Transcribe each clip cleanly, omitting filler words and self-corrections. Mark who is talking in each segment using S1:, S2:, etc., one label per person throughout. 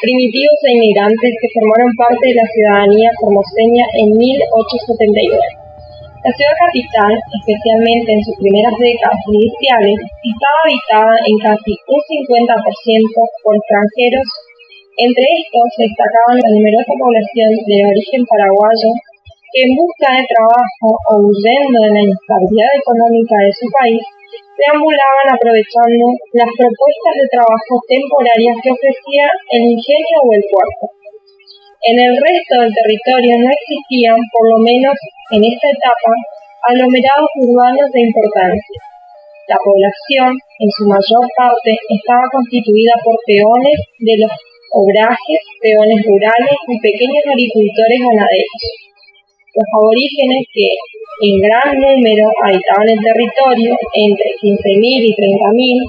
S1: primitivos e inmigrantes que formaron parte de la ciudadanía formoseña en 1879. La ciudad capital, especialmente en sus primeras décadas iniciales, estaba habitada en casi un 50% por extranjeros. Entre estos se destacaban la numerosa población de origen paraguayo que, en busca de trabajo o huyendo de la inestabilidad económica de su país, deambulaban aprovechando las propuestas de trabajo temporarias que ofrecía el ingenio o el puerto. En el resto del territorio no existían, por lo menos en esta etapa, aglomerados urbanos de importancia. La población, en su mayor parte, estaba constituida por peones de los obrajes, peones rurales y pequeños agricultores ganaderos. Los aborígenes, que en gran número habitaban el territorio, entre 15.000 y 30.000,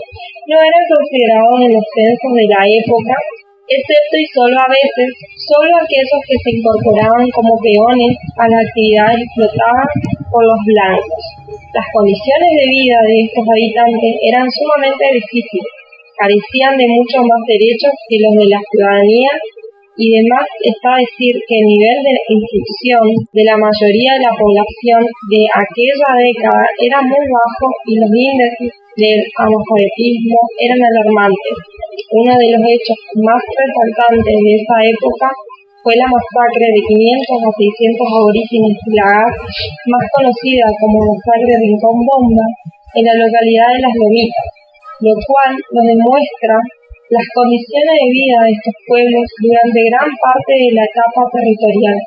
S1: no eran considerados en los censos de la época, excepto y solo a veces, solo aquellos que se incorporaban como peones a la actividad explotada por los blancos. Las condiciones de vida de estos habitantes eran sumamente difíciles, carecían de muchos más derechos que los de la ciudadanía, y demás está decir que el nivel de instrucción de la mayoría de la población de aquella década era muy bajo y los índices del analfabetismo eran alarmantes. Uno de los hechos más resaltantes de esa época fue la masacre de 500 a 600 aborígenes Lagas, más conocida como masacre Rincón Bomba, en la localidad de Las Lomitas, lo cual nos demuestra las condiciones de vida de estos pueblos durante gran parte de la etapa territorial.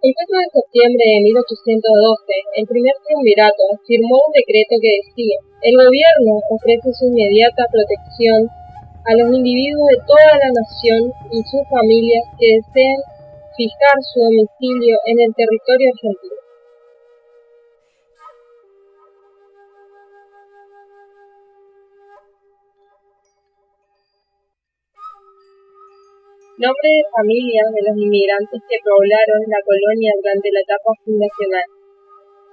S1: El 4 de septiembre de 1812, el primer triunvirato firmó un decreto que decía: el gobierno ofrece su inmediata protección a los individuos de toda la nación y sus familias que deseen fijar su domicilio en el territorio argentino. Nombre de familias de los inmigrantes que poblaron la colonia durante la etapa fundacional.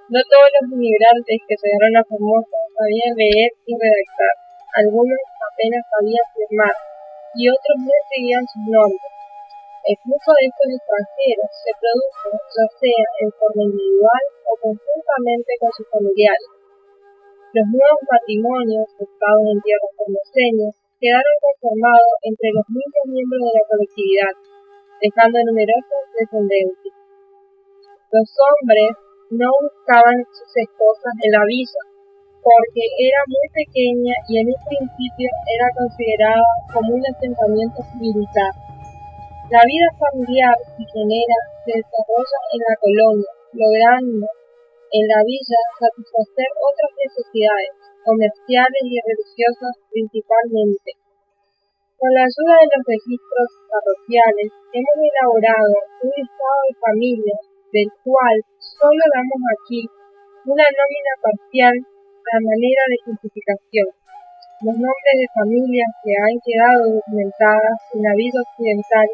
S1: No todos los inmigrantes que llegaron a Formosa sabían leer y redactar. Algunos apenas sabían firmar y otros no seguían sus nombres. El flujo de estos extranjeros se produjo ya sea en forma individual o conjuntamente con sus familiares. Los nuevos matrimonios gestados en tierras formoseñas quedaron conformados entre los mismos miembros de la colectividad, dejando numerosos descendientes. Los hombres no buscaban sus esposas en la villa, porque era muy pequeña y en un principio era considerada como un asentamiento militar. La vida familiar se desarrolla en la colonia, logrando en la villa satisfacer otras necesidades, comerciales y religiosas principalmente. Con la ayuda de los registros parroquiales, hemos elaborado un listado de familias, del cual solo damos aquí una nómina parcial a manera de simplificación. Los nombres de familias que han quedado documentadas en la vida occidental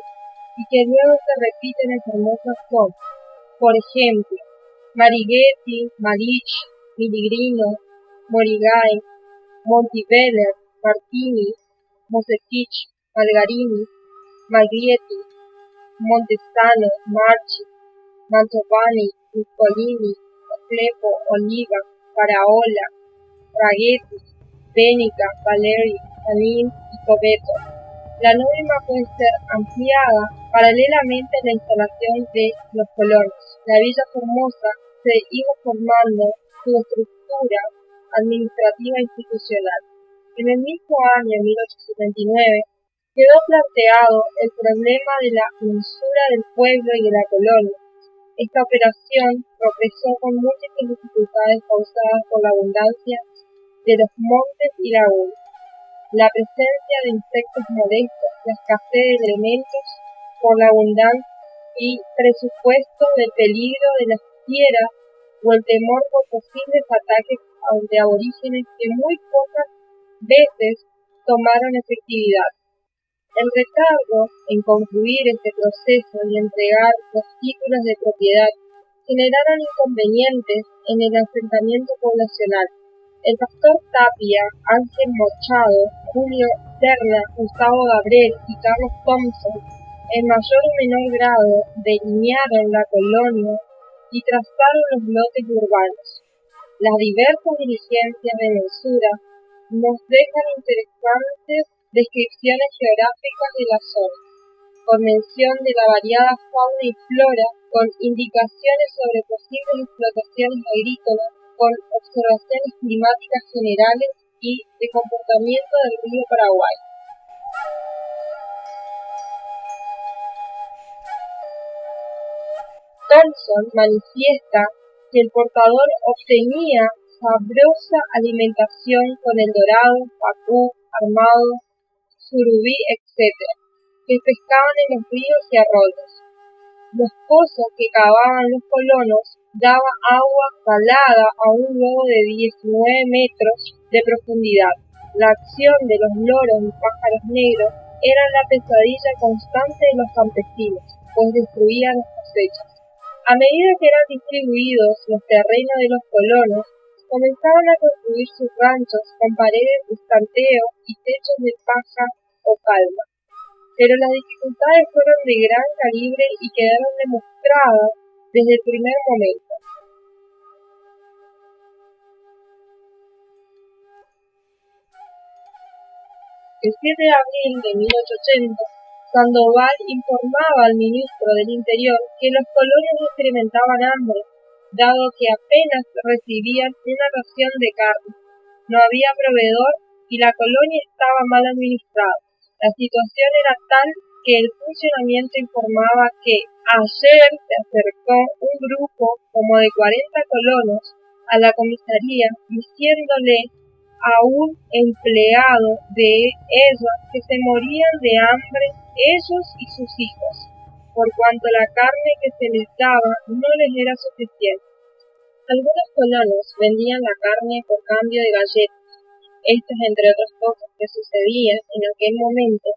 S1: y que luego se repiten en Formosa son, por ejemplo, Marighetti, Malich, Miligrino, Morigay, Montiveller, Martini, Mosechich, Margarini, Maglietti, Montesano, Marchi, Mantovani, Niccolini, Oclepo, Oliva, Paraola, Draghetti, Benica, Valeri, Sanin y Cobeto. La norma puede ser ampliada paralelamente a la instalación de los colonos. La Villa Formosa se iba formando su estructura administrativa e institucional. En el mismo año, 1879, quedó planteado el problema de la mensura del pueblo y de la colonia. Esta operación tropezó con múltiples dificultades causadas por la abundancia de los montes y lagunas, la presencia de insectos molestos, la escasez de elementos por la abundancia y presupuesto del peligro de las fieras o el temor por posibles ataques de aborígenes que muy pocas veces tomaron efectividad. El retardo en concluir este proceso y entregar los títulos de propiedad generaron inconvenientes en el asentamiento poblacional. El pastor Tapia, Ángel Machado, Julio Serna, Gustavo Gabriel y Carlos Thompson, en mayor o menor grado, delinearon la colonia y trazaron los lotes urbanos. Las diversas diligencias de mensura nos dejan interesantes descripciones geográficas de la zona, con mención de la variada fauna y flora, con indicaciones sobre posibles explotaciones agrícolas, con observaciones climáticas generales y de comportamiento del río Paraguay. Thompson manifiesta que el portador obtenía sabrosa alimentación con el dorado, pacú, armado, surubí, etc., que pescaban en los ríos y arroyos. Los pozos que cavaban los colonos daban agua salada a un lodo de 19 metros de profundidad. La acción de los loros y pájaros negros era la pesadilla constante de los campesinos, pues destruían las cosechas. A medida que eran distribuidos los terrenos de los colonos, comenzaban a construir sus ranchos con paredes de estanteo y techos de paja o palma. Pero las dificultades fueron de gran calibre y quedaron demostradas desde el primer momento. El 7 de abril de 1880, Sandoval informaba al ministro del Interior que los colonos experimentaban hambre, dado que apenas recibían una ración de carne. No había proveedor y la colonia estaba mal administrada. La situación era tal que el funcionamiento informaba que ayer se acercó un grupo como de 40 colonos a la comisaría diciéndole a un empleado de ellos que se morían de hambre ellos y sus hijos, por cuanto la carne que se les daba no les era suficiente. Algunos colonos vendían la carne por cambio de galletas. Estas, entre otras cosas que sucedían en aquel momento,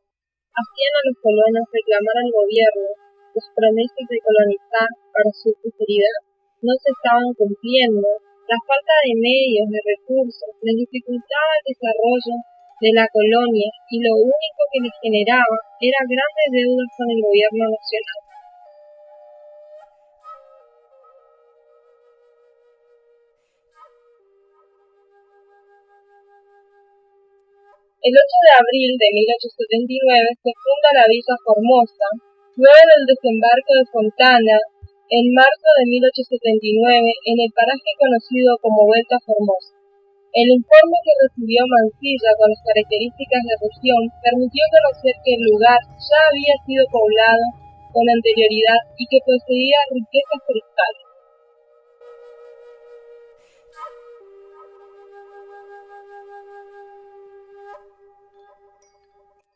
S1: hacían a los colonos reclamar al gobierno las promesas de colonizar para su posteridad no se estaban cumpliendo. La falta de medios, de recursos, les dificultaba el desarrollo de la colonia y lo único que les generaba era grandes deudas con el gobierno nacional. El 8 de abril de 1879 se funda la Villa Formosa, luego del desembarco de Fontana en marzo de 1879 en el paraje conocido como Vuelta Formosa. El informe que recibió Mansilla con las características de región permitió conocer que el lugar ya había sido poblado con anterioridad y que poseía riquezas forestales.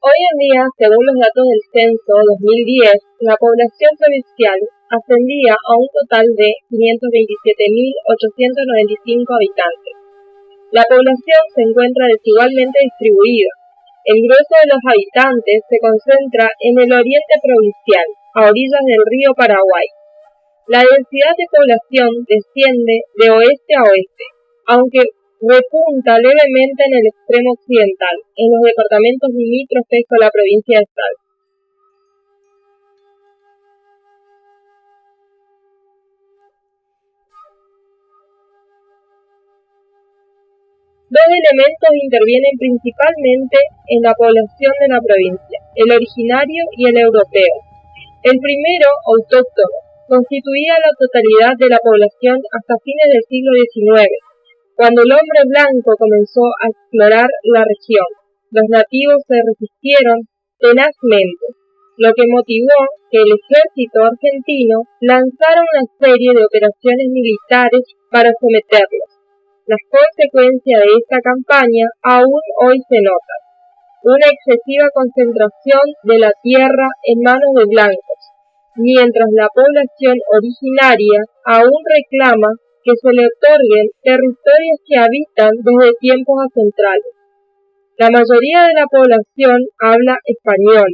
S1: Hoy en día, según los datos del censo 2010, la población provincial ascendía a un total de 527.895 habitantes. La población se encuentra desigualmente distribuida. El grueso de los habitantes se concentra en el oriente provincial, a orillas del río Paraguay. La densidad de población desciende de oeste a oeste, aunque repunta levemente en el extremo occidental, en los departamentos limítrofes con la provincia de Salta. Dos elementos intervienen principalmente en la población de la provincia, el originario y el europeo. El primero, autóctono, constituía la totalidad de la población hasta fines del siglo XIX, cuando el hombre blanco comenzó a explorar la región. Los nativos se resistieron tenazmente, lo que motivó que el ejército argentino lanzara una serie de operaciones militares para someterlos. Las consecuencias de esta campaña aún hoy se notan. Una excesiva concentración de la tierra en manos de blancos, mientras la población originaria aún reclama que se le otorguen territorios que habitan desde tiempos ancestrales. La mayoría de la población habla español,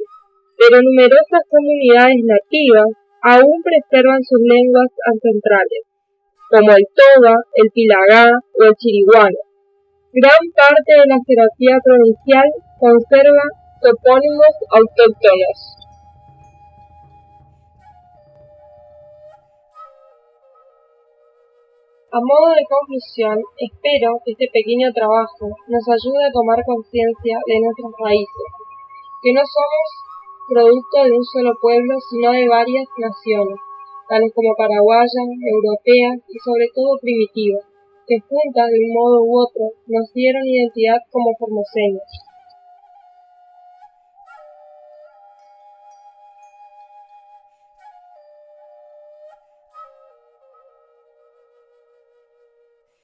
S1: pero numerosas comunidades nativas aún preservan sus lenguas ancestrales, como el toba, el pilagá o el chiriguano. Gran parte de la geografía provincial conserva topónimos autóctonos. A modo de conclusión, espero que este pequeño trabajo nos ayude a tomar conciencia de nuestras raíces, que no somos producto de un solo pueblo, sino de varias naciones, tales como paraguayas, europeas y sobre todo primitivas, que juntas de un modo u otro nos dieron identidad como formoseños.